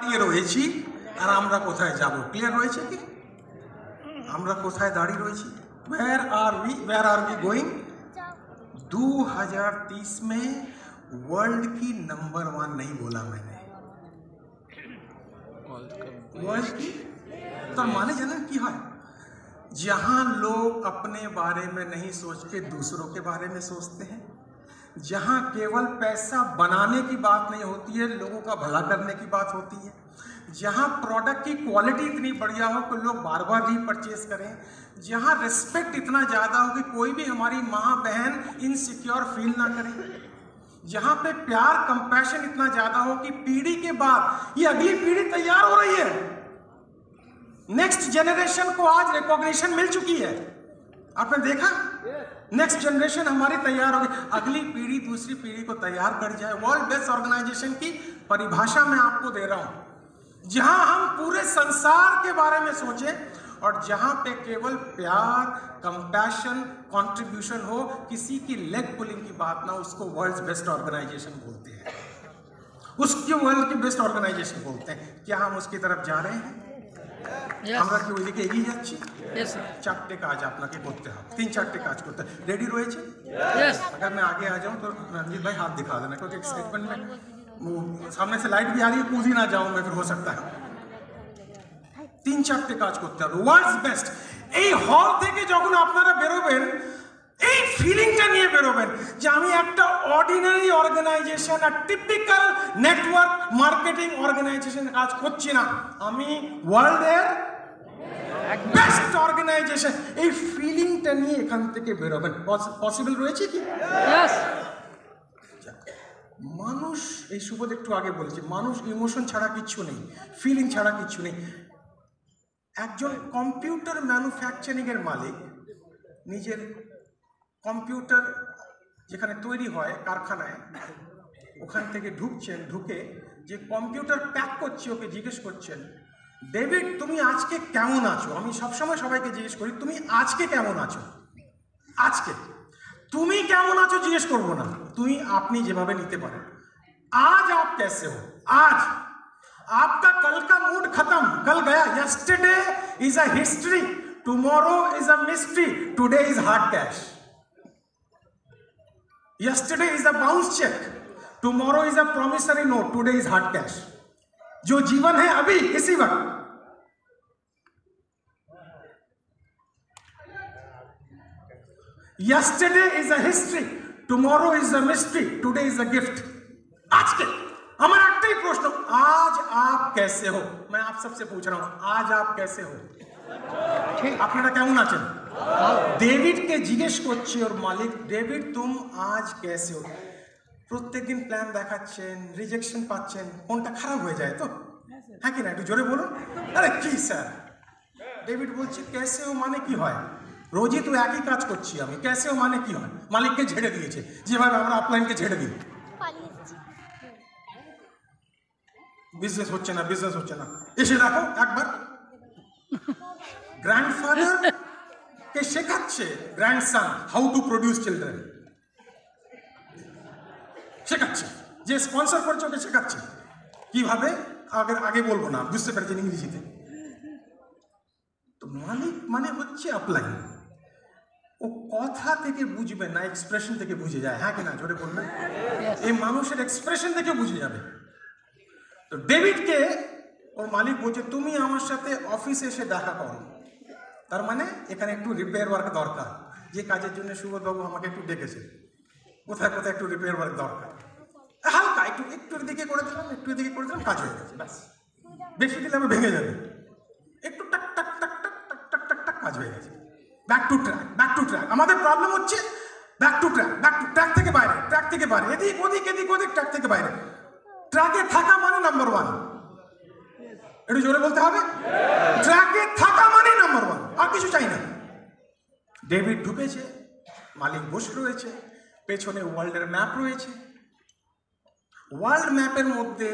দাঁড়িয়ে রয়েছি আর আমরা কোথায় যাব? ক্লিয়ার রয়েছে কি? আমরা কোথায় দাঁড়িয়ে রয়েছি? Where are we going? 2030 में वर्ल्ड की नंबर 1 नहीं बोला मैंने, वर्ल्ड की तो माने जाना की है जहां लोग अपने बारे में नहीं सोच के दूसरों के बारे में सोचते हैं, जहां केवल पैसा बनाने की बात नहीं होती है, लोगों का भला करने की बात होती है, जहां प्रोडक्ट की क्वालिटी इतनी बढ़िया हो कि लोग बार बार रीपरचेज करें, जहां रिस्पेक्ट इतना ज़्यादा हो कि कोई भी हमारी माँ बहन इनसिक्योर फील ना करे, जहां पे प्यार कंपैशन इतना ज़्यादा हो कि पीढ़ी के बाद ये अगली पीढ़ी तैयार हो रही है, नेक्स्ट जनरेशन को आज रिकॉग्निशन मिल चुकी है। आपने देखा नेक्स्ट जनरेशन हमारी तैयार होगी, अगली पीढ़ी दूसरी पीढ़ी को तैयार कर जाए। वर्ल्ड बेस्ट ऑर्गेनाइजेशन की परिभाषा मैं आपको दे रहा हूं, जहां हम पूरे संसार के बारे में सोचें और जहां पे केवल प्यार, कंपैशन, कंट्रीब्यूशन हो, किसी की लेग पुलिंग की बात ना, उसको वर्ल्ड बेस्ट ऑर्गेनाइजेशन बोलते हैं, उसकी वर्ल्ड की बेस्ट ऑर्गेनाइजेशन बोलते हैं। क्या हम उसकी तरफ जा रहे हैं? আমরা কি ওইদিকে এগিয়ে যাচ্ছি? চারটে কাজ আপনাকে করতে হবে, 3-4টে কাজ করতে হবে। রেডি রয়েছে? अगर मैं आगे आ जाऊं तो रणजीत भाई हाथ दिखा देना, क्योंकि एक्साइटमेंट में सामने से लाइट भी आ रही है, कूद ही ना जाऊं मैं, फिर हो सकता है। 3-4টে কাজ করতে হবে। ওয়ার্ল্ডস বেস্ট এই হল থেকে যখন আপনারা বেরোবেন, এই ফিলিংটা নিয়ে বেরোবেন যে আমি একটা অর্ডিনারি অর্গানাইজেশন আর টিপিক্যাল নেটওয়ার্ক মার্কেটিং অর্গানাইজেশন কাজ করছি না, আমি ওয়ার্ল্ডের বেস্ট অর্গানাইজেশন, এই ফিলিংটা নিয়ে এখান থেকে বেরোবেন। পসিবল রয়েছে কি? মানুষ, এই সুবোধ একটু আগে বলেছে, মানুষ ইমোশন ছাড়া কিচ্ছু নেই, ফিলিং ছাড়া কিচ্ছু নেই। একজন কম্পিউটার ম্যানুফ্যাকচারিং এর মালিক নিজের কম্পিউটার যেখানে তৈরি হয় কারখানায়, ওখান থেকে ঢুকছেন, ঢুকে যে কম্পিউটার প্যাক করছে ওকে জিজ্ঞেস করছেন, ডেভিড তুমি আজকে কেমন আছো? আমি সবসময় সবাইকে জিজ্ঞেস করি তুমি আজকে কেমন আছো, আজকে তুমি কেমন আছো জিজ্ঞেস করবো না, তুমি আপনি যেভাবে নিতে পারেন। आज आप कैसे हो? आज आपका कल का मूड खत्म, कल गया। Yesterday is a history, tomorrow is a mystery, today is hard cash. Yesterday is a bounce cheque, tomorrow is a promissory note, today is hard cash. जो जीवन है अभी इसी वक्त, yesterday is a history, tomorrow is a mystery, today is a gift. आज के हमारा एकटाई प्रश्न, आज आप कैसे हो? मैं आप सबसे पूछ रहा हूं, आज आप कैसे हो? আপনারা কেমন আছেন? ডেভিডকে জিজ্ঞেস করছে ওর মালিক, ডেভিড তুম আজ কেসে হো? প্রত্যেকদিন প্ল্যান দেখাচ্ছেন, রিজেকশন পাচ্ছেন, মনটা খারাপ হয়ে যায় তো, হ্যাঁ কি না? একটু জোরে বলুন। আরে কি স্যার? ডেভিড বলছে কেসে হো মানে কি হয়? রোজই তো একই কাজ করছি আমি, কেসে হো মানে কি হয়? মালিককে ঝেড়ে দিয়েছে, যেভাবে আমরা আপলাইনকে ঝেড়ে দিই। বিজনেস হচ্ছে না, বিজনেস হচ্ছে না, এসে দেখো একবার গ্র্যান্ডফাদার কে শেখাচ্ছে grandson how to produce children, শেখাচ্ছে, যে স্পন্সর করছে ওকে শেখাচ্ছে কিভাবে, আগে বলবো না, বুঝতে পেরেছেন ইংরেজিতে। তো মালিক মানে হচ্ছে আপলাইন, ও কথা থেকে বুঝবে না, এক্সপ্রেশন থেকে বুঝে যায়, হ্যাঁ কিনা? জোরে বলবেন। এই মানুষের এক্সপ্রেশন থেকে বুঝে যাবে। তো ডেভিডকে ওর মালিক বলছে তুমি আমার সাথে অফিসে এসে দেখা করো, তার মানে এখানে একটু রিপেয়ার ওয়ার্ক দরকার, যে কাজের জন্য সুবোধবাবু আমাকে একটু ডেকেছে, কোথায় কোথায় একটু রিপেয়ার ওয়ার্ক দরকার, হালকা একটু একটুর দিকে করে দিলাম, একটু দিকে করে দিলাম, কাজ হয়ে গেছে, ব্যাস। বেশি দিলে আমি ভেঙে যাবে, একটু টাক টাক টাক টাক টাক টাক টাক টাক কাজ হয়ে গেছে। Back to track, back to track. আমাদের প্রবলেম হচ্ছে back to track, back to track থেকে বাইরে, ট্র্যাক থেকে বাইরে, এদিক ওদিক এদিক ওদিক, ট্র্যাক থেকে বাইরে। ট্র্যাকে থাকা মানে নাম্বার 1, একটু জোরে বলতে হবে, ট্র্যাকে থাকা মানে নাম্বার 1, আর কিছু চাই না। ডেভিড ঢুকেছে, মালিক বসে রয়েছে, পেছনে ওয়ার্ল্ডের ম্যাপ রয়েছে, ওয়ার্ল্ড ম্যাপের মধ্যে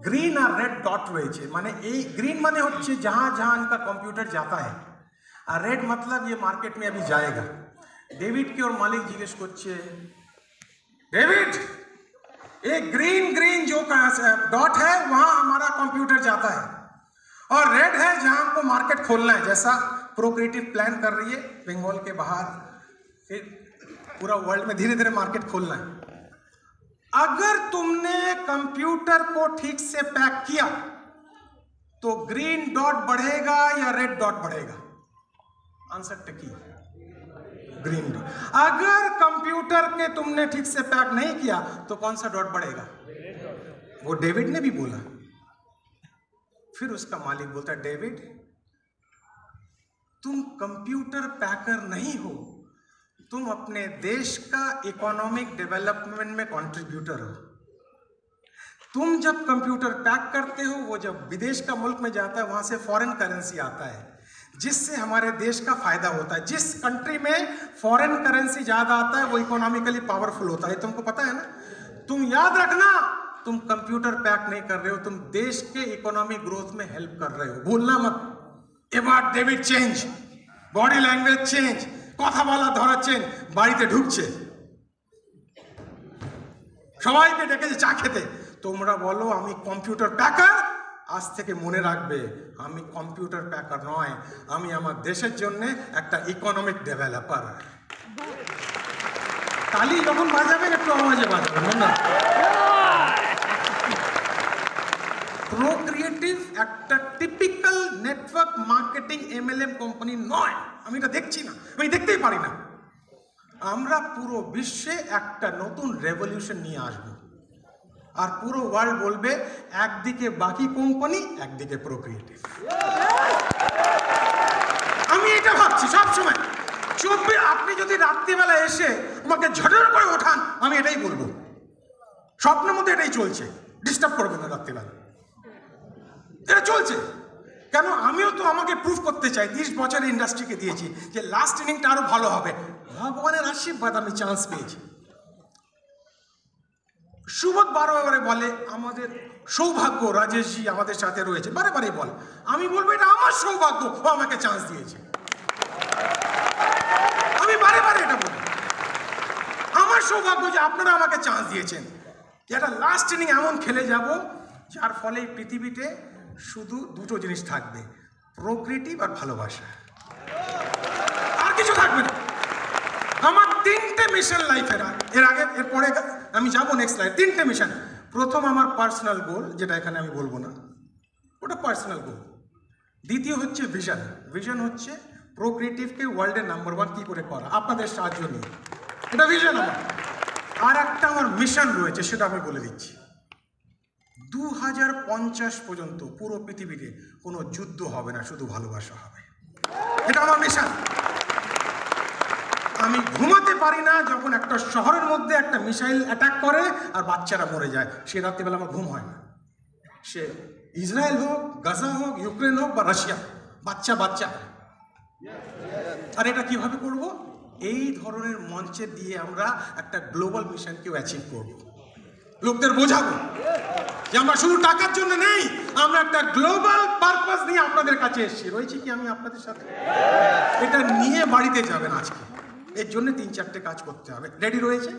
ग्रीन और रेड डॉट रही, माने ग्रीन माने होच्छे जहां जहां इनका कंप्यूटर जाता है, और रेड मतलब ये मार्केट में अभी जाएगा। डेविड के और मालिक जिज्ञेस करछे, डेविड एक ग्रीन ग्रीन जो डॉट है वहां हमारा कंप्यूटर जाता है, और रेड है जहां हमको मार्केट खोलना है, जैसा प्रोक्रिएटिव प्लान कर रही है बंगाल के बाहर, फिर पूरा वर्ल्ड में धीरे धीरे मार्केट खोलना है। अगर तुमने कंप्यूटर को ठीक से पैक किया तो ग्रीन डॉट बढ़ेगा या रेड डॉट बढ़ेगा? आंसर टिकी, ग्रीन डॉट। अगर कंप्यूटर के तुमने ठीक से पैक नहीं किया तो कौन सा डॉट बढ़ेगा? वो डेविड ने भी बोला। फिर उसका मालिक बोलता है, डेविड तुम कंप्यूटर पैकर नहीं हो, तुम अपने देश का इकोनॉमिक डेवलपमेंट में कंट्रीब्यूटर हो। तुम जब कंप्यूटर पैक करते हो, वो जब विदेश का मुल्क में जाता है, वहां से फॉरेन करेंसी आता है, जिससे हमारे देश का फायदा होता है। जिस कंट्री में फॉरेन करेंसी ज्यादा आता है वो इकोनॉमिकली पावरफुल होता है, तुमको पता है ना। तुम याद रखना, तुम कंप्यूटर पैक नहीं कर रहे हो, तुम देश के इकोनॉमिक ग्रोथ में हेल्प कर रहे हो, भूलना मत। एबार David change, body language change, কথা বলা ধরা চেঞ্জ, বাড়িতে ঢুকছে, সবাইকে ডেকেছে চা খেতে, তোমরা বলো আমি কম্পিউটার প্যাকার। আজ থেকে মনে রাখবে, আমি কম্পিউটার প্যাকার নয়, আমি আমার দেশের জন্য একটা ইকোনমিক ডেভেলপার। তালি যখন বাজাবেন একটু আওয়াজে বাজাবেন না। প্রোক্রিয়েটিভ একটা typical network marketing MLM company নয়, আমি এটা দেখছি না, আমি দেখতেই পারি না। আমরা পুরো বিশ্বে একটা নতুন রেভলিউশন নিয়ে আসবো, আর পুরো ওয়ার্ল্ড বলবে একদিকে বাকি কোম্পানি, একদিকে প্রোক্রিয়েটিভ। আমি এটা ভাবছি সবসময়। আপনি যদি রাত্রিবেলা এসে আমাকে ঝড়ের করে ওঠান, আমি এটাই বলবো, স্বপ্নের মধ্যে এটাই চলছে, ডিস্টার্ব করবেন না রাত্রিবেলা, এটা চলছে। কেন? আমিও তো আমাকে প্রুফ করতে চাই, 30 বছরের ইন্ডাস্ট্রিকে দিয়েছি, যে লাস্ট ইনিংটা আরো ভালো হবে। ভগবানের আশীর্বাদ আমি চান্স পেয়েছি। সুবোধ বারে বলে আমাদের সৌভাগ্য রাজেশজি আমাদের সাথে রয়েছে, বারে বারে বলে। আমি বলবো এটা আমার সৌভাগ্য, ও আমাকে চান্স দিয়েছে। আমি বারে বারে এটা বলি, আমার সৌভাগ্য যে আপনারা আমাকে চান্স দিয়েছেন, যে একটা লাস্ট ইনিং এমন খেলে যাব যার ফলে পৃথিবীতে শুধু দুটো জিনিস থাকবে, প্রোক্রিয়েটিভ আর ভালোবাসা, আর কিছু থাকবে না। আমার 3টে মিশন লাইফের, এর আগে এরপরে আমি যাবো নেক্সট লাইফ। 3টে মিশন। প্রথম আমার পার্সোনাল গোল, যেটা এখানে আমি বলবো না, ওটা পার্সোনাল গোল। দ্বিতীয় হচ্ছে ভিশন। ভিশন হচ্ছে প্রোক্রিয়েটিভকে ওয়ার্ল্ডের নাম্বার 1 কি করে করা, আপনাদের সাহায্য নিয়ে, এটা ভিশন আমার। আর একটা আমার মিশন রয়েছে, সেটা আমি বলে দিচ্ছি। 2050 পর্যন্ত পুরো পৃথিবীতে কোনো যুদ্ধ হবে না, শুধু ভালোবাসা হবে, এটা আমার মিশন। আমি ঘুমাতে পারি না যখন একটা শহরের মধ্যে একটা মিসাইল অ্যাটাক করে আর বাচ্চারা মরে যায়, সে রাত্রিবেলা আমার ঘুম হয় না। সে ইসরায়েল হোক, গাজা হোক, ইউক্রেন হোক বা রাশিয়া, বাচ্চা বাচ্চা। আর এটা কিভাবে করব? এই ধরনের মঞ্চে দিয়ে আমরা একটা গ্লোবাল মিশনকেও অ্যাচিভ করব, লোকদের বোঝাবো যে আমরা শুধু টাকার জন্য নেই, আমরা একটা গ্লোবাল পারপাস নিয়ে আপনাদের কাছে এসেছি। রয়েছি কি আমি আপনাদের সাথে? এটা নিয়ে বাড়িতে যাবেন আজকে। এর জন্য 3-4টে কাজ করতে হবে। রেডি রয়েছে?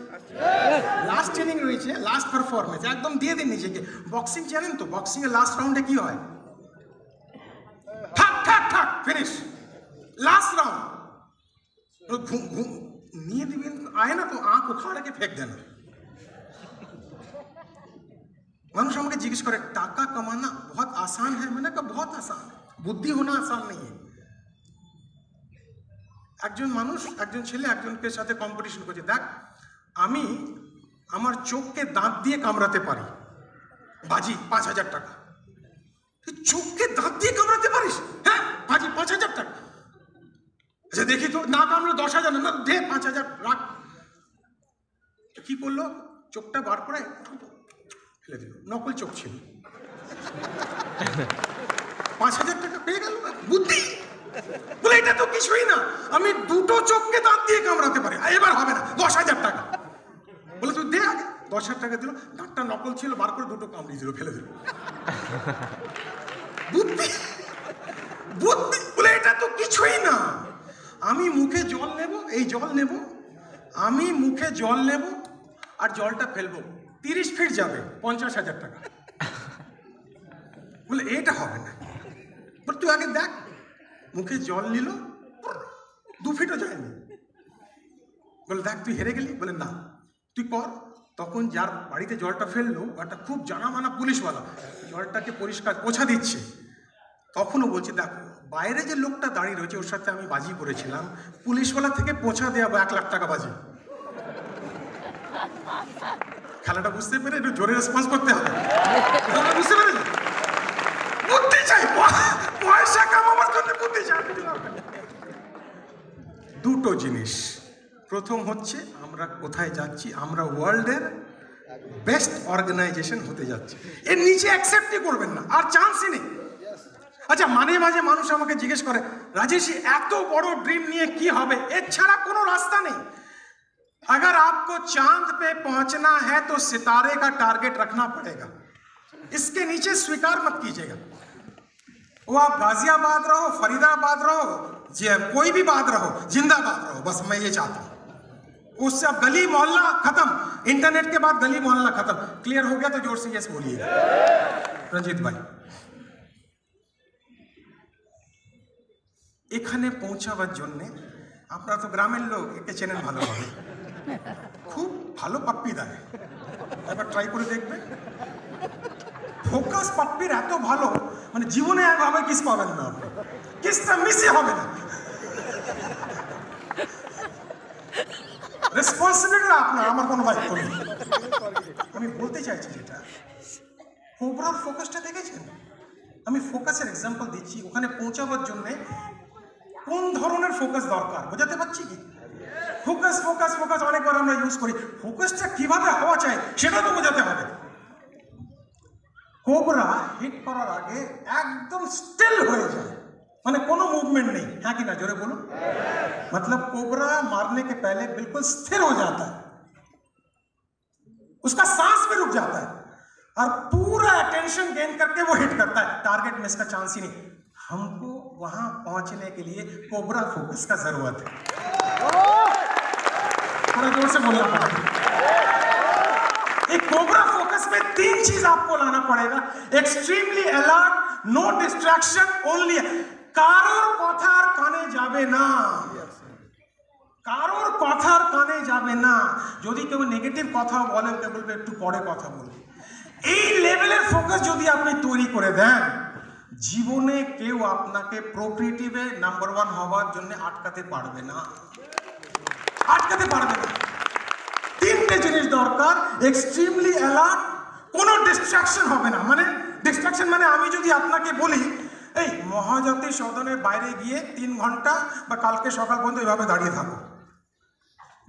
লাস্ট ট্রেনিং রয়েছে, লাস্ট পারফরমেন্স একদম দিয়ে দিন নিজেকে। বক্সিং জানেন তো, বক্সিং এর লাস্ট রাউন্ডে কি হয়? ঠাক ঠাক ঠাক, ফিনিশ, লাস্ট রাউন্ড। নিয়ে দিবেন, আয় না তো আঁক উখাড় के फेंक देना। মানুষ আমাকে জিজ্ঞেস করে টাকা কামানা बहुत आसान है, मैंने कहा बहुत आसान है, बुद्धि होना आसान नहीं है। একজন মানুষ, একজন ছেলে একজনকে সাথে কম্পিটিশন করছে, দেখ আমি আমার চোখকে দাঁত দিয়ে কামড়াতে পারি, বাজি 5000 টাকা। তুই চোখকে দাঁত দিয়ে কামড়াতে পারিস? হ্যাঁ, বাজি 5000 টাকা। আচ্ছা দেখি তো, না কামড়ে 10,000, না দে 5000 রাখ। কি করলো? চোখটা বার করে ফেলে দিল, নকল চোখ ছিল। 5000 টাকা পেয়ে গেল, বুদ্ধি। বলে এটা তো কিছুই না, আমি দুটো চোখকে দাঁত দিয়ে কামড়াতে পারি, এবার হবে না, 10,000 টাকা। বলে তুই দে আগে। 10,000 টাকা দিল, দাঁতটা নকল ছিল, বার করে দুটো কামড়িয়ে দিল, ফেলে দিল। বুদ্ধি, বুদ্ধি। বলে এটা তো কিছুই না, আমি মুখে জল নেব, এই জল নেব, আমি মুখে জল নেব আর জলটা ফেলবো, 30 ফিট যাবে, 50,000 টাকা। বলে এটা হবে না, বলে তুই আগে দেখ। মুখে জল নিল, 2 ফিটও যায়নি। বলে দেখ তুই হেরে গেলি। বলে না তুই কর। তখন যার বাড়িতে জলটা ফেললো একটা খুব জানা মানা পুলিশওয়ালা জলটাকে পরিষ্কার পোছা দিচ্ছে। তখনও বলছে দেখো বাইরে যে লোকটা দাঁড়িয়ে রয়েছে ওর সাথে আমি বাজি করেছিলাম, পুলিশওয়ালা থেকে পোছা দেওয়া 1 লাখ টাকা বাজি। খেলাটা বুঝতে পেরে একটু জোরে রেসপন্স করতে হবে, বুঝতে পেরেছি? বুদ্ধি চাই, পয়সা কামাবার জন্য বুদ্ধি চাই। 2টো জিনিস। প্রথম হচ্ছে আমরা কোথায় যাচ্ছি, আমরা ওয়ার্ল্ডের বেস্ট অর্গানাইজেশন হতে যাচ্ছি। এর নিচে অ্যাকসেপ্টই করবেন না, আর চান্সই নেই। আচ্ছা মাঝে মাঝে মানুষ আমাকে জিজ্ঞেস করে রাজেশ এত বড় ড্রিম নিয়ে কি হবে, এর ছাড়া কোনো রাস্তা নেই। अगर आपको चांद पे पहुंचना है तो सितारे का टारगेट रखना पड़ेगा, इसके नीचे स्वीकार मत कीजिएगा। वो आप गाजियाबाद रहो, फरीदाबाद रहो, कोई भी बात रहो, जिंदाबाद रहो, बस मैं ये चाहता हूं। उससे अब गली मोहल्ला खत्म, इंटरनेट के बाद गली मोहल्ला खत्म। क्लियर हो गया तो जोर से यस बोलिए रंजीत भाई। এখানে পৌঁছাবার জন্যে আপনারা তো গ্রামের লোক, একে চেনেন ভালোভাবে, খুব ভালো পাপ্পি দেয়, একবার ট্রাই করে দেখবে। ফোকাস পাপ্পির এত ভালো, মানে জীবনে একভাবে কিস পাবেন না, আপনি কিসটা মিসই হবে না। রেসপন্সিবিলিটি আপনার, আমার কোনো দায়িত্ব নেই। আমি বলতে চাইছি যেটা, কোবরার ফোকাসটা দেখেছেন? আমি ফোকাসের এক্সাম্পল দিচ্ছি। ওখানে পৌঁছাবার জন্যে কোন ধরনের ফোকাস দরকার বোঝাতে পারছি কি? ফোকাস ফোকাস ফোকাস অনেকবার আমরা ইউজ করি, ফোকাসটা কিভাবে হওয়া চাই সেটা তো বোঝাতে হবে। কোবরা হিট করার আগে একদম স্টিল হয়ে যায়, মানে কোনো মুভमेंट नहीं, है कि ना? जोरे बोलो। मतलब कोबरा मारने के पहले बिल्कुल स्थिर हो जाता है, उसका सांस भी रुक जाता है और पूरा अटेंशन गेन करके वो हिट करता है। टारगेट मिस का चांस ही नहीं। हमको वहां पहुंचने के लिए कोबरा फोकस का जरूरत है। थोड़ा जोर से बोलना पड़ेगा। एक कोबरा फोकस में 3 चीज आपको लाना पड़ेगा। Extremely alert, no distraction, only. কারোর কথার কানে যাবে না, কারোর কথার কানে যাবে না। যদি কেউ নেগেটিভ কথা বলে ওকে বলবে একটু পরে কথা বলবে। এই লেভেলের ফোকাস যদি আপনি তৈরি করে দেন, জীবনে কেউ আপনাকে প্রোগ্রেটিভে নাম্বার 1 হওয়ার জন্য আটকাতে পারবে না, আটকাতে পারবে না। 3টে জিনিস দরকার। এক্সট্রিমলি অ্যালার্ট, কোনো ডিস্ট্রাকশন হবে না। মানে ডিস্ট্রাকশন মানে আমি যদি আপনাকে বলি এই মহাজাতি সদনের বাইরে গিয়ে 3 ঘন্টা বা কালকে সকাল পর্যন্ত এভাবে দাঁড়িয়ে থাকো,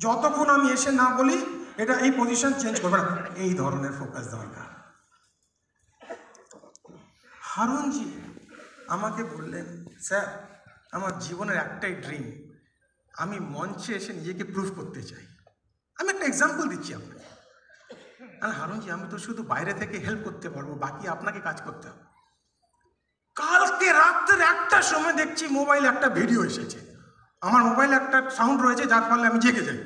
যতক্ষণ আমি এসে না বলি এটা এই পজিশন চেঞ্জ করবে না, এই ধরনের ফোকাস দরকার। হারুনজি আমাকে বললেন স্যার আমার জীবনের একটাই ড্রিম, আমি মঞ্চে এসে নিজেকে প্রুভ করতে চাই। আমি একটা এক্সাম্পল দিচ্ছি আপনাকে। হারুনজি আমি তো শুধু বাইরে থেকে হেল্প করতে পারবো, বাকি আপনাকে কাজ করতে হবে। কালকে রাত্রে 1টার সময় দেখছি মোবাইলে একটা ভিডিও এসেছে, আমার মোবাইলে একটা সাউন্ড রয়েছে যার ফলে আমি জেগে যাই।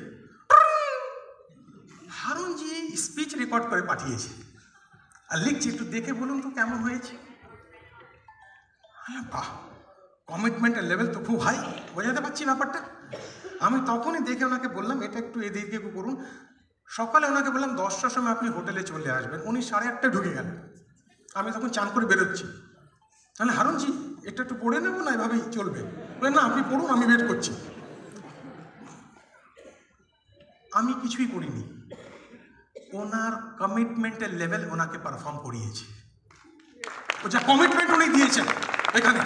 হারুনজি স্পিচ রেকর্ড করে পাঠিয়েছে আর লিখছি একটু দেখে বলুন তো কেমন হয়েছে। বাহ, কমিটমেন্টের লেভেল তো খুব হাই, বোঝাতে পারছি ব্যাপারটা। আমি তখনই দেখে ওনাকে বললাম এটা একটু এদিকে করুন। সকালে ওনাকে বললাম 10টার সময় আপনি হোটেলে চলে আসবেন। উনি 8:30 ঢুকে গেলেন। আমি তখন চান করে বেরোচ্ছি। তাহলে হারুনজি এটা একটু পড়ে নেবো না এভাবেই চলবে? বলে না আপনি পড়ুন, আমি ওয়েট করছি। আমি কিছুই করিনি, ওনার কমিটমেন্টের লেভেল ওনাকে পারফর্ম করিয়েছে। ও যা কমিটমেন্ট উনি দিয়েছেন এখানে,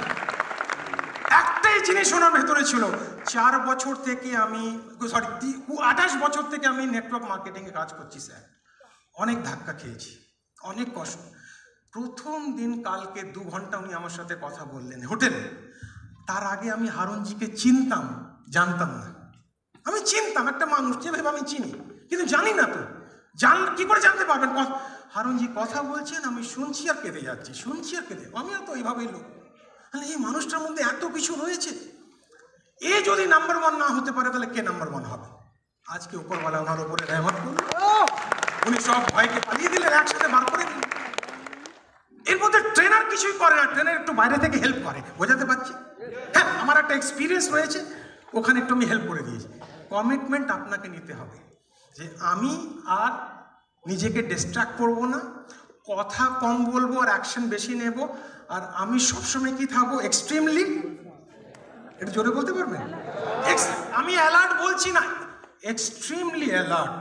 একটাই জিনিস ওনার ভেতরে ছিল। 4 বছর থেকে আমি 28 বছর থেকে আমি নেটওয়ার্ক মার্কেটিংয়ে কাজ করছি স্যার। অনেক ধাক্কা খেয়েছি, অনেক কষ্ট। প্রথম দিন কালকে 2 ঘন্টা উনি আমার সাথে কথা বললেন হোটেলে। তার আগে আমি হারুনজিকে চিনতাম, জানতাম না। আমি চিনতাম একটা মানুষ যেভাবে আমি চিনি, কিন্তু জানি না তো। কি করে জানতে পারবেন? হারুনজি কথা বলছেন, আমি শুনছি আর কেঁদে যাচ্ছি, শুনছি আর কেঁদে। আমিও তো এইভাবেই লোক। তাহলে এই মানুষটার মধ্যে এত কিছু রয়েছে। এ যদি নাম্বার 1 না হতে পারে তাহলে কে নাম্বার 1 হবে? আজকে উপরওয়ালা ওনার উপরে রহমত করল, উনি সব ভয়কে পালিয়ে দিলেন, একসাথে বার করে দিলেন। এর মধ্যে ট্রেনার কিছুই করে না, ট্রেনার একটু বাইরে থেকে হেল্প করে, বোঝাতে পারছি? হ্যাঁ, আমার একটা এক্সপিরিয়েন্স রয়েছে, ওখানে একটু আমি হেল্প করে দিয়েছি। কমিটমেন্ট আপনাকে নিতে হবে যে আমি আর নিজেকে ডিস্ট্রাক্ট করব না, কথা কম বলবো আর অ্যাকশন বেশি নেব, আর আমি সবসময় কি থাকবো, এক্সট্রিমলি, একটু জোরে বলতে পারবেন? আমি অ্যালার্ট বলছি না, এক্সট্রিমলি অ্যালার্ট,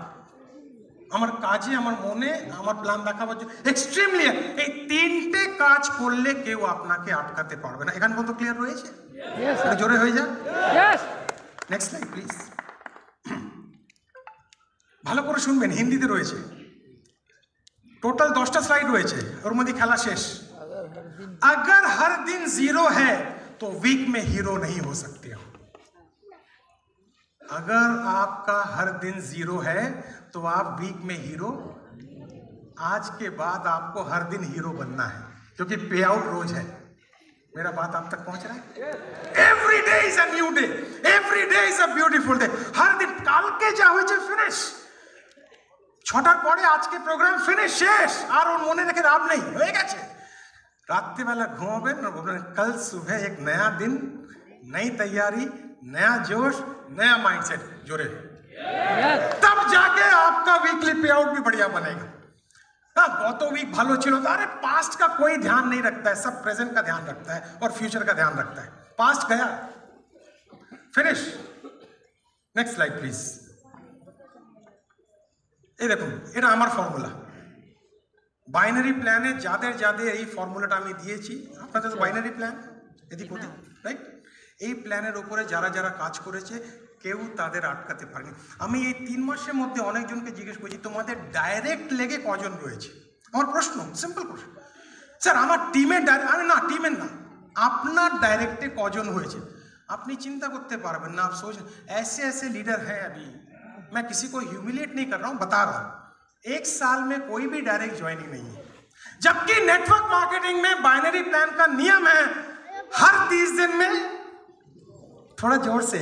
আমার কাজে, আমার মনে, আমার প্ল্যান দেখাবার জন্য এক্সট্রিমলি। এই তিনটে কাজ করলে কেউ আপনাকে আটকাতে পারবে না। এখানে কত ক্লিয়ার রয়েছে? জোরে হয়ে যাক। Next slide please. ভালো করে শুনবেন, হিন্দিতে রয়েছে, টোটাল 10টা স্লাইড রয়েছে, ওর মধ্যে খেলা শেষ। अगर हर दिन जीरो है तो वीक में हीरो नहीं हो सकते हो। अगर आपका हर दिन जीरो है तो आप वीक में हीरो, आज के बाद आपको हर दिन हीरो बनना है, क्योंकि पे आउट रोज है। मेरा बात आप तक पहुंच रहा है? Every day is a new day, every day is a beautiful day. हर दिन काल के जा হয়েছে ফিনিশ, 6টার পরে আজকে প্রোগ্রাম ফিনিশ, শেষ, আর ওর মনে রেখে লাভ নেই, হয়ে গেছে। রাত্রিবেলা ঘুমাবেন और बोलें कल सुबह एक नया दिन, नई तैयारी, नया जोश, नया माइंडसेट, जोरे तब जाके आपका वीकली पे आउट भी बढ़िया बनेगा। हाँ, गत वीक भालो चिलो, अरे पास्ट का कोई ध्यान नहीं रखता है, सब प्रेजेंट का ध्यान रखता है और फ्यूचर का ध्यान रखता है। पास्ट गया, फिनिश। Next slide please. এই দেখুন, এটা আমার ফর্মুলা। বাইনারি প্ল্যানে যাদের যাদের এই ফর্মুলাটা আমি দিয়েছি, আপনাদের তো বাইনারি প্ল্যান এদিক ওদিক, রাইট? এই প্ল্যানের উপরে যারা যারা কাজ করেছে কেউ তাদের আটকাতে পারেনি। আমি এই 3 মাসের মধ্যে অনেকজনকে জিজ্ঞেস করছি তোমাদের ডাইরেক্ট লেগে কজন রয়েছে। আমার প্রশ্ন, সিম্পল প্রশ্ন, স্যার আমার টিমের আমি না, টিমের না, আপনার ডাইরেক্টে কজন হয়েছে? আপনি চিন্তা করতে পারবেন না। आप सोच ऐसे ऐसे लीडर हैं, अभी मैं किसी को ह्यूमिलिएट नहीं कर रहा हूँ, बता रहा हूँ, 1 साल में कोई भी डायरेक्ट ज्वाइनिंग नहीं है, जबकि नेटवर्क मार्केटिंग में बाइनरी प्लान का नियम है हर 30 दिन में, थोड़ा जोर से,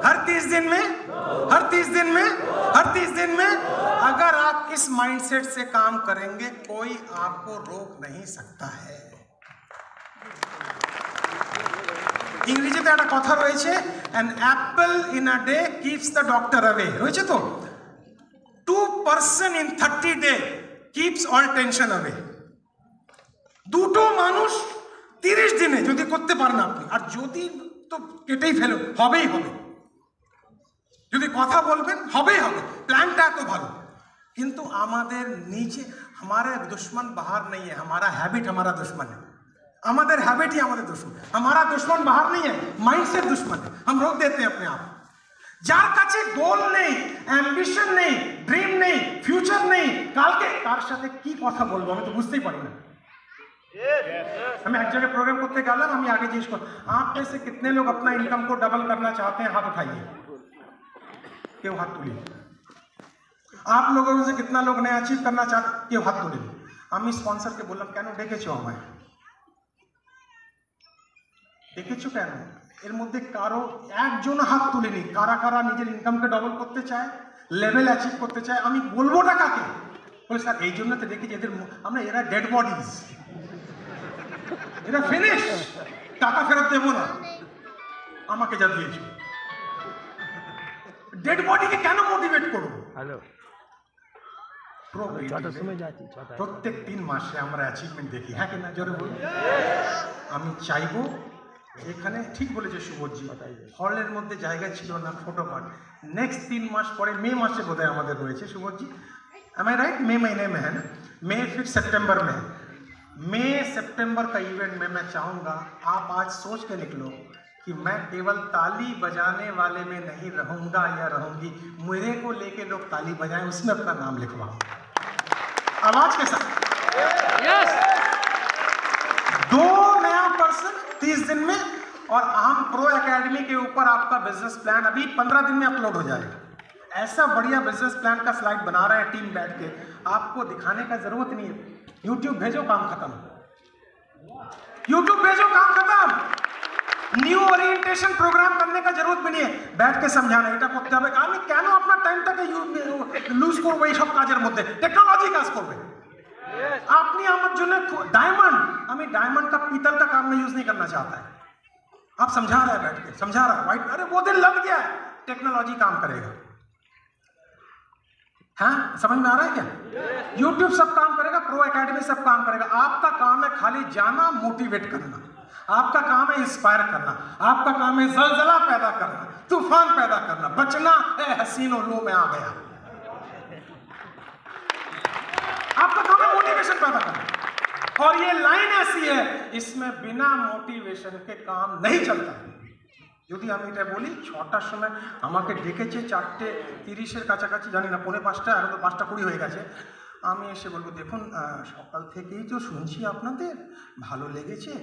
हर 30 दिन में, हर 30 दिन में, हर 30 दिन में अगर आप इस माइंडसेट से काम करेंगे कोई आपको रोक नहीं सकता है। ইংরেজিতে একটা কথা রয়েছে, an apple in a day keeps the doctor away, রয়েছে তো? 2 person in 30 days keeps all tension away। দুটো মানুষ 30 দিনে যদি করতে পারেন আপনি, আর যদি তো কেটেই ফেলো, হবেই হবে, যদি কথা বলবেন হবেই হবে, প্ল্যানটা এত ভালো। কিন্তু আমাদের নিচে, हमारे दुश्मन बाहर नहीं है, हमारा हैबिट हमारा दुश्मन है, हमारे हैबिट ही हमारे दुश्मन, हमारा दुश्मन बाहर नहीं है, माइंडसेट दुश्मन है, हम रोक देते हैं अपने आप। যার কাছে গোল নেই, অ্যাম্বিশন নেই, ড্রিম নেই, ফিউচার নেই, কালকে কার সাথে কি কথা বলবো আমি তো বুঝতেই পারি না। আমি এক জায়গায় प्रोग्राम করতে গেলাম, আমি আগে জিজ্ঞেস করলাম आप में से कितने लोग अपना इनकम को डबल करना चाहते हैं, हाथ उठाइए। क्यों हाथ तुलिए। आप लोगों में से कितना लोग नया अचीव करना चाहते, क्यों हाथ तुलिए। আমি স্পন্সরকে বললাম কেন ডেকেছো আমায়, ডেকেছো কেন? এর মধ্যে কারো একজন হাত তুলেনি। কারা কারা নিজের ইনকামকে ডবল করতে চায়, লেভেল অ্যাচিভ করতে চায়, আমি বলবোটা কাকে? বলে স্যার এই জন্য তো দেখেছি এদের, আমরা এরা ডেড বডিজ, এরা ফিনিশ, টাকা ফেরত দেবো না, আমাকে যা দিয়েছো। ডেড বডিকে কেন মোটিভেট করবো? হ্যালো, প্রত্যেক 3 মাসে আমরা অ্যাচিভমেন্ট দেখি, হ্যাঁ কিনা, জোরে বলুন। আমি চাইবো এখানে, ঠিক বলেছে সুবোধজি, হলের মধ্যে জায়গা ছিল না, ফটো পার্ট, नेक्स्ट 3 मास পরে মে মাসে বোধহয় আমাদের রয়েছে সুবোধজি, एम आई राइट? मई महीने में है ना, मई फिर सितंबर में है। मई सितंबर का इवेंट में मैं चाहूँगा आप आज सोच के निकलो कि मैं केवल ताली बजाने वाले में नहीं रहूँगा या रहूँगी, मेरे को लेके लोग ताली बजाएं, उसमें अपना नाम लिखवाओ आवाज के साथ। yes! 2 नया पर्सन 30 दिन में, और हम प्रो एकेडमी के ऊपर आपका बिजनेस प्लान अभी 15 दिन में अपलोड हो जाएगा। ऐसा बढ़िया बिजनेस प्लान का स्लाइड बना रहे हैं टीम बैठ के, आपको दिखाने का जरूरत नहीं है। यूट्यूब भेजो, काम खत्म, यूट्यूब भेजो, काम खत्म। নিউ ওরিয়েন্টেশন প্রোগ্রাম करने का जरूरत भी नहीं है, बैठ के समझाना এটা করতে হবে। আমি কেন আপনার টাইমটাকে লুজ করব এই সব কাজের মধ্যে? টেকনোলজি কাজ করবে, আপনি আমার জন্য डायमंड, हमें डायमंड का पीतल का काम में यूज नहीं करना चाहता है। आप समझा रहा है बैठ के, समझा रहा है वाइट, अरे वो दिन लग गया है, टेक्नोलॉजी काम करेगा। हाँ, समझ में आ रहा है क्या? YouTube सब काम करेगा, प्रो एकेडमी सब काम करेगा। आपका काम है खाली जाना, मोटिवेट करना। आपका काम है इंस्पायर करना। आपका काम है जलजला पैदा करना, तूफान पैदा करना, बचना ए हसीनो लो में आ गया। आपका काम है मोटिवेशन पैदा करना। और ये लाइन ऐसी है, इसमें बिना मोटिवेशन के काम नहीं चलता। যদি আমি এটা বলি, 6টার সময় আমাকে ডেকেছে 4:30-এর কাছাকাছি, জানি না 4:45, এখন তো 5:20 হয়ে গেছে। আমি এসে বলবো, দেখুন সকাল থেকেই তো শুনছি আপনাদের ভালো লেগেছে,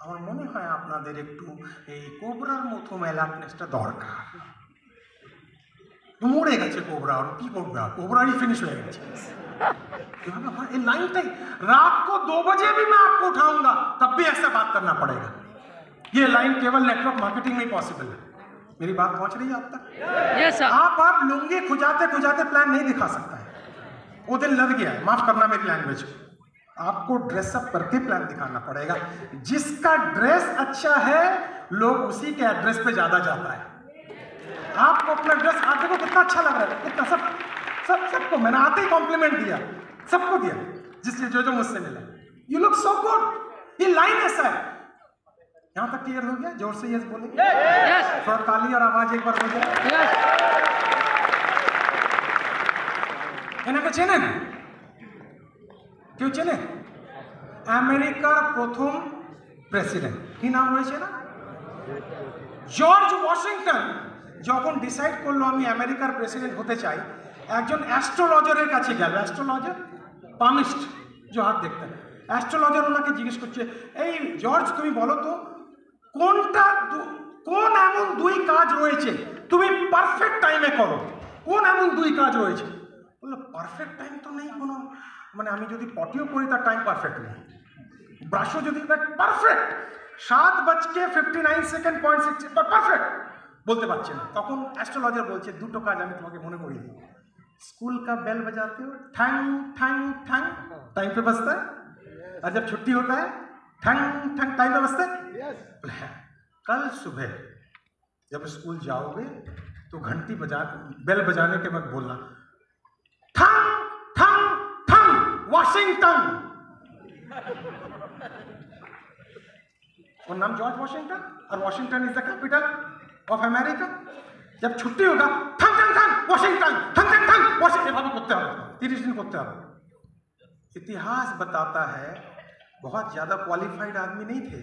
আমার মনে হয় আপনাদের একটু এই কোবরার মতো অ্যালার্টনেসটা দরকার। মরে গেছে কোবরা, আর কি করবে, कोबराई फिनिश हो गया। ये लाइन टाइम, रात को 2 बजे भी मैं आपको उठाऊंगा, तब भी ऐसा बात करना पड़ेगा। ये लाइन केवल नेटवर्क मार्केटिंग में पॉसिबल है। मेरी बात पहुंच रही है आप तक? yes, आप लुंगी खुजाते खुजाते प्लान नहीं दिखा सकता है। वो दिन लग गया है, माफ करना मेरी लैंग्वेज। आपको ड्रेसअप करके प्लान दिखाना पड़ेगा। जिसका ड्रेस अच्छा है, लोग उसी के एड्रेस पे ज्यादा जाता है। आपको अपना ड्रेस, आप देखो कितना अच्छा लग रहा है, कितना सबको मैंने आते ही कॉम्प्लीमेंट दिया, सबको दिया, जिसलिए जो मुझसे मिला, यू लुक सो गुड। ये लाइन ऐसा है। यहां तक क्लियर हो गया? जोर से यस बोलेंगे। थोड़ा ताली और आवाज एक बार हो जाए। এনাকে চেনেন? কেউ চেনে? আমেরিকার প্রথম প্রেসিডেন্ট কি নাম রয়েছে না? জর্জ ওয়াশিংটন যখন ডিসাইড করলো আমি আমেরিকার প্রেসিডেন্ট হতে চাই, একজন অ্যাস্ট্রোলজারের কাছে গেল। অ্যাস্ট্রোলজার পামিস্ট, যে হাত দেখতেন, অ্যাস্ট্রোলজার ওনাকে জিজ্ঞেস করছে, এই জর্জ তুমি বলো তো কোনটা কোন এমন 2 কাজ রয়েছে তুমি পারফেক্ট টাইমে করো, কোন এমন 2 কাজ রয়েছে? বললো পারফেক্ট টাইম তো নেই কোনো, মানে আমি যদি পটিও করি তার টাইম পারফেক্ট নেই, ব্রাশও যদি পারফেক্ট 7:59.60 পারফেক্ট বলতে পারছে না। তখন অ্যাস্ট্রোলজার বলছে 2টো কাজ আমি তোমাকে মনে করিয়ে দিই। स्कूल का बेल बजाते हो ठंग ठंग ठंग, टाइम पे बजता है, और जब छुट्टी होता है ठंग ठंग, टाइम पे बजता है। कल सुबह जब स्कूल जाओगे तो घंटी बेल बजाने के वक्त बोलना ठंग ठंग ठंग वॉशिंगटन। और नाम जॉर्ज वॉशिंगटन, और Washington is the capital of America. जब छुट्टी होगा ठंग ठंग ठंग वॉशिंगटन, ठंग ठंग ठंग वॉशिंगटन, भाभी करते हो 30 दिन करते हो। इतिहास बताता है बहुत ज्यादा क्वालिफाइड आदमी नहीं थे,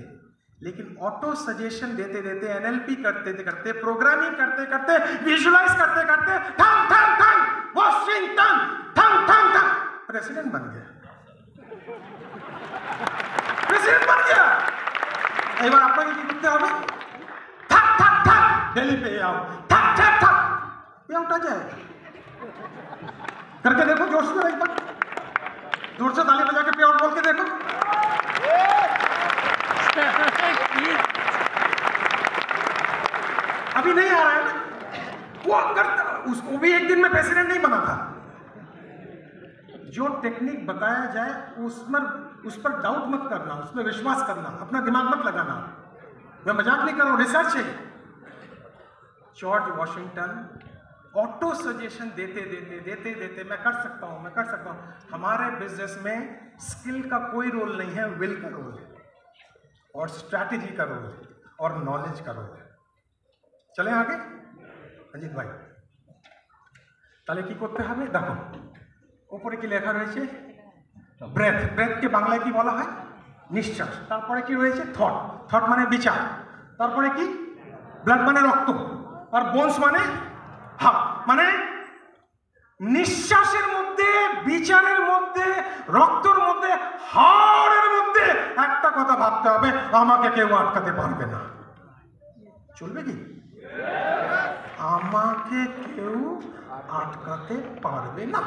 लेकिन ऑटो सजेशन देते देते, एनएलपी करते करते, प्रोग्रामिंग करते करते, विजुअलाइज करते करते ठंग ठंग ठंग वॉशिंगटन, ठंग ठंग ठंग प्रेसिडेंट बन गया। प्रेसिडेंट बन गया। এবার আপনাকে কি করতে হবে? ठक ठक ठक दिल्ली पे आओ, ठक ठक ठक पे उठा जाए। करके देखो जोर से, एक बार जोर से ताली बजा के पे आउट बोल के देखो। अभी नहीं आ रहा है ना? वो अगर उसको भी एक दिन में प्रेसिडेंट नहीं बना था। जो टेक्निक बताया जाए उस पर डाउट मत करना, उसमें विश्वास करना, अपना दिमाग मत लगाना। मैं मजाक नहीं कर रहा हूं, रिसर्च है। जॉर्ज वॉशिंगटन ऑटो सजेशन देते देते देते देते मैं कर सकता हूं, मैं कर सकता हूं। हमारे बिजनेस में स्किल का कोई रोल नहीं है, विल का रोल है, और स्ट्रैटेजी का रोल है, और नॉलेज का रोल है। चले आगे अजीत भाई, তাহলে কি করতে হবে দেখো, উপরে কি লেখা রয়েছে? ব্রেথ। ব্রেথকে বাংলায় কি বলা হয়? নিঃশ্বাস। তারপরে কি রয়েছে? থট। থট মানে বিচার। তারপরে কি? ব্লাড মানে রক্ত, আর বোনস মানে হার্ট। মানে নিঃশ্বাসের মধ্যে, বিচারের মধ্যে, রক্তর মধ্যে, হাড়ের মধ্যে একটা কথা ভাবতে হবে, আমাকে কেউ আটকাতে পারবে না। চলবে কি? আমাকে কেউ আটকাতে পারবে না।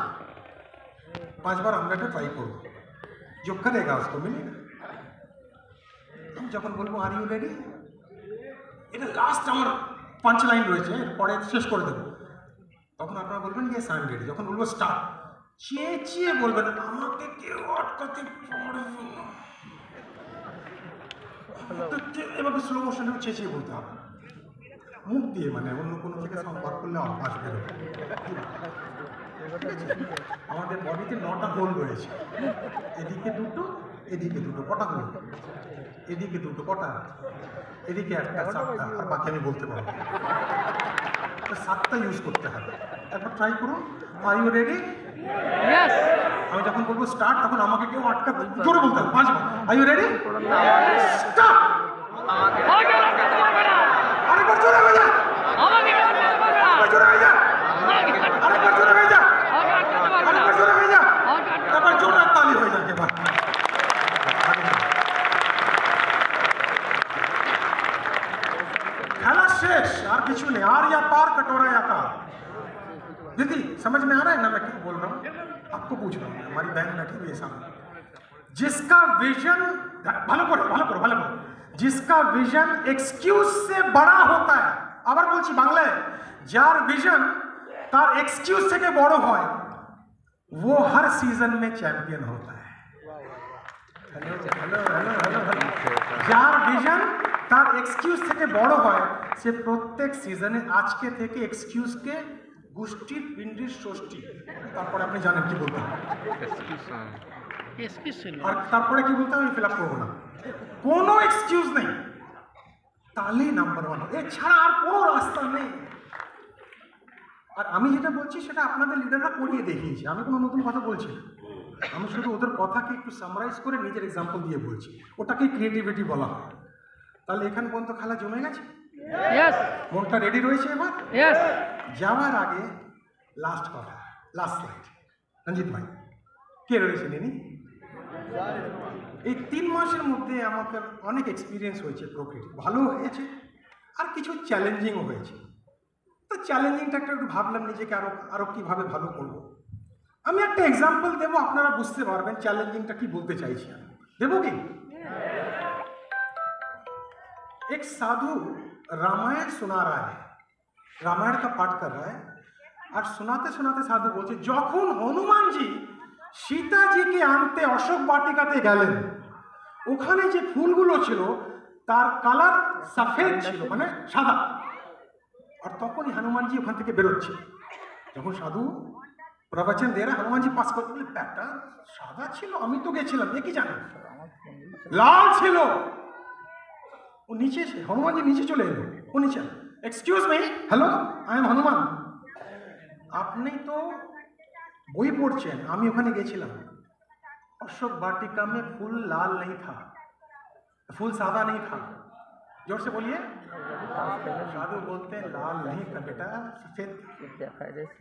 5 बार আমরা এটা ট্রাই করব, जो करेगा उसको मिलेगा। हम যখন বলবো আর ইউ রেডি, এটা লাস্ট আমার পাঁচ লাইন রয়েছে, পরে শেষ করে দেবো, তখন আপনারা বলবেন ইয়েস আই এম রেডি। যখন বলবো স্টার্ট, চেঁচিয়ে বলবেন, আমাকে কেউ আটকাতে পারবে না। এভাবে স্লো মোশনে চেঁচিয়ে বলতে হবে, মুখ দিয়ে, মানে অন্য কোনো থেকে সাউন্ড বার করলে আওয়াজ বেরোবে। আমাদের বডিতে 9টা হোল রয়েছে, এদিকে দুটো, এদিকে দুটো, কটা হোল? এদিকে দুটো, কটা? এদিকে একটা, 7টা, আর বাকি আমি বলতে পারবো। 7টা ইউজ করতে হবে। একবার ট্রাই করুন। Are you ready? আমি যখন বলবো স্টার্ট, তখন আমাকে কেউ আটকাতে, জোরে বলতে হবে 5 বার। Are you ready? স্টার্ট। আরেকবার জোরে হয়ে যা, আরেকবার জোরে হয়ে যা, আরেকবার জোরে হয়ে যা, আরেকবার জোরে হয়ে যা, এবার জোরে তালি হয়ে যাবে। এবার खेला शेष, और कुछ नहीं। आर या पार, कटोरा या कार। दीदी समझ में आ रहा है ना मैं क्या बोल रहा हूँ? आपको पूछ रहा हूँ, हमारी बहन बैठी हुई है सामने, जिसका विजन, ভালো করে, जिसका विजन एक्सक्यूज से बड़ा होता है, আবার বলছি বাংলায়, যার ভিশন তার এক্সকিউজ থেকে বড় হয়, वो हर सीजन में चैंपियन होता है। Hello hello hello hello hello. যার ভিশন তার এক্সকিউজ থেকে বড় হয়, সে প্রত্যেক সিজনে আজকে থেকে এক্সকিউজকে গোষ্ঠীর পিণ্ডির ষষ্ঠী, তারপরে আপনি জানেন কি বলতে হবে, আর তারপরে কি বলতে হবে আমি ফিল আপ করবো না, কোনো এক্সকিউজ নেই, তাহলে নাম্বার 1। এছাড়া আর কোনো রাস্তা নেই। আর আমি যেটা বলছি সেটা আপনাদের লিডাররা করিয়ে দেখিয়েছে, আমি কোনো নতুন কথা বলছি না, আমি শুধু ওদের কথাকে একটু সামারাইজ করে নিজের এক্সাম্পল দিয়ে বলছি, ওটাকে ক্রিয়েটিভিটি বলা হয়। তাহলে এখান পর্যন্ত খেলা জমে গেছে, মনটা রেডি রয়েছে এবার? যাওয়ার আগে লাস্ট কথা, লাস্ট স্লাইড। রঞ্জিত ভাই কে রয়েছে নেনি? এই 3 মাসের মধ্যে আমাকে অনেক এক্সপিরিয়েন্স হয়েছে, প্রকৃতি ভালো হয়েছে আর কিছু চ্যালেঞ্জিংও হয়েছে। তো চ্যালেঞ্জিংটা একটু ভাবলাম নিজেকে আরো কিভাবে ভালো করব। আমি একটা এক্সাম্পল দেবো, আপনারা বুঝতে পারবেন চ্যালেंजिंग কি বলতে চাইছি আমি। देबो কি? एक साधु रामायण सुना रहा है, रामायण का पाठ कर रहा है, और सुनाते सुनाते साधु बोलছে, যখন হনুমান জি সীতাজিকে আনতে অশোক বাটিকাতে গেলেন, ওখানে যে ফুলগুলো ছিল তার কালার সফেদ ছিল, মানে সাদা। আর তখনই হনুমান জি ওখান থেকে বেরোচ্ছে, যখন সাধু প্রবচন দে रहा, হনুমান জি পাস করতে বলে, ব্যাটা সাদা ছিল, আমি তো গেছিলাম, এ কি জানে, লাল ছিল। ও নিচে এসে, হনুমান জি নিচে চলে এলো, ও নিচে, excuse me, hello I am Hanuman. আপনি তো বই পড়ছেন, আমি ওখানে গেছিলাম, अशोक वाटिका में फूल लाल नहीं था, फूल सादा नहीं था। जोर से बोलिए। साधु बोलते हैं लाल नहीं था बेटा, सफेद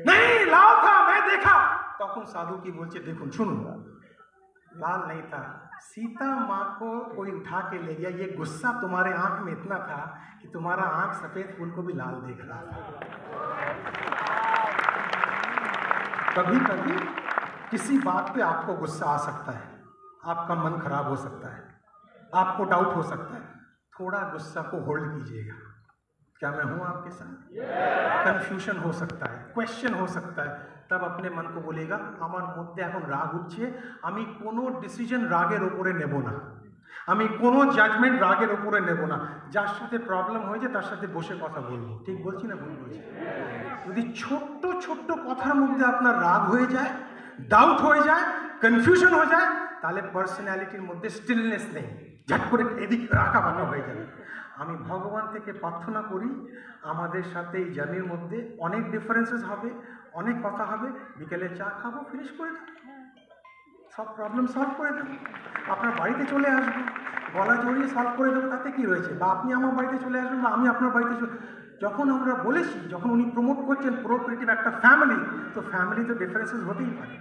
नहीं, लाल था, मैं देखा। तখন साधु की बोलते देखो सुनो, लाल नहीं था, सीता माँ को कोई उठा के ले गया, ये गुस्सा तुम्हारे आंख में इतना था कि तुम्हारा आंख सफेद फूल को भी लाल देख रहा था। कभी कभी किसी बात पे आपको गुस्सा आ सकता है, आपका मन खराब हो सकता है, आपको डाउट हो सकता है, थोड़ा गुस्सा को होल्ड कीजिएगा। क्या मैं हूं आपके साथ? कन्फ्यूजन हो सकता है, क्वेश्चन हो सकता है, तब अपने मन को बोलेगा আমার মধ্যে এখন রাগ উঠছে, আমি কোনো ডিসিশন রাগের উপরে নেব না, আমি কোনো জাজমেন্ট রাগের উপরে নেব না, যার সাথে প্রবলেম হয়েছে তার সাথে বসে কথা বলবো। ঠিক বলছি না ভুল বলছি? যদি ছোট্ট ছোট্ট কথার মধ্যে আপনার রাগ হয়ে যায়, ডাউট হয়ে যায়, কনফিউশন হয়ে যায়, তাহলে পার্সোনালিটির মধ্যে স্টিলনেস নেই, ঝট করে এদিক রাখা বাঁকা হয়ে যাবে। আমি ভগবান থেকে প্রার্থনা করি আমাদের সাথে এই জার্নির মধ্যে অনেক ডিফারেন্সেস হবে, অনেক কথা হবে, বিকেলে চা খাবো, ফিনিশ করে দেবো, সব প্রবলেম সলভ করে দেবো, আপনার বাড়িতে চলে আসবো, গলা জড়িয়ে সলভ করে দেবো, তাতে কী রয়েছে? বা আপনি আমার বাড়িতে চলে আসবেন, বা আমি আপনার বাড়িতে যখন আমরা বলেছি, যখন উনি প্রমোট করছেন প্রোক্রিয়েটিভ একটা ফ্যামিলি, তো ফ্যামিলিতে ডিফারেন্সেস হতেই পারে,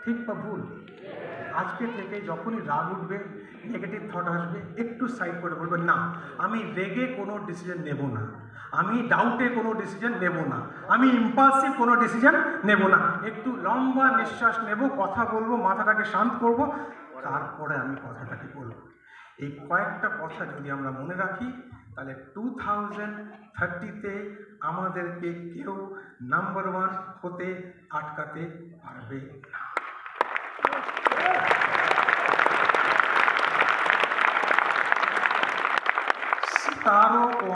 ঠিক বা ভুল। আজকে থেকে যখনই রাগ উঠবে, নেগেটিভ থট আসবে, একটু সাইড করে বলবেন না, আমি রেগে কোনো ডিসিশন নেব না, আমি ডাউটে কোনো ডিসিশন নেব না, আমি ইম্পালসিভ কোনো ডিসিশন নেব না, একটু লম্বা নিঃশ্বাস নেব, কথা বলবো, মাথাটাকে শান্ত করব, তারপরে আমি কথাটাকে বলবো। এই কয়েকটা কথা যদি আমরা মনে রাখি, তাহলে 2030-তে আমাদেরকে কেউ নাম্বার 1 হতে আটকাতে पारबे ना। सितारों को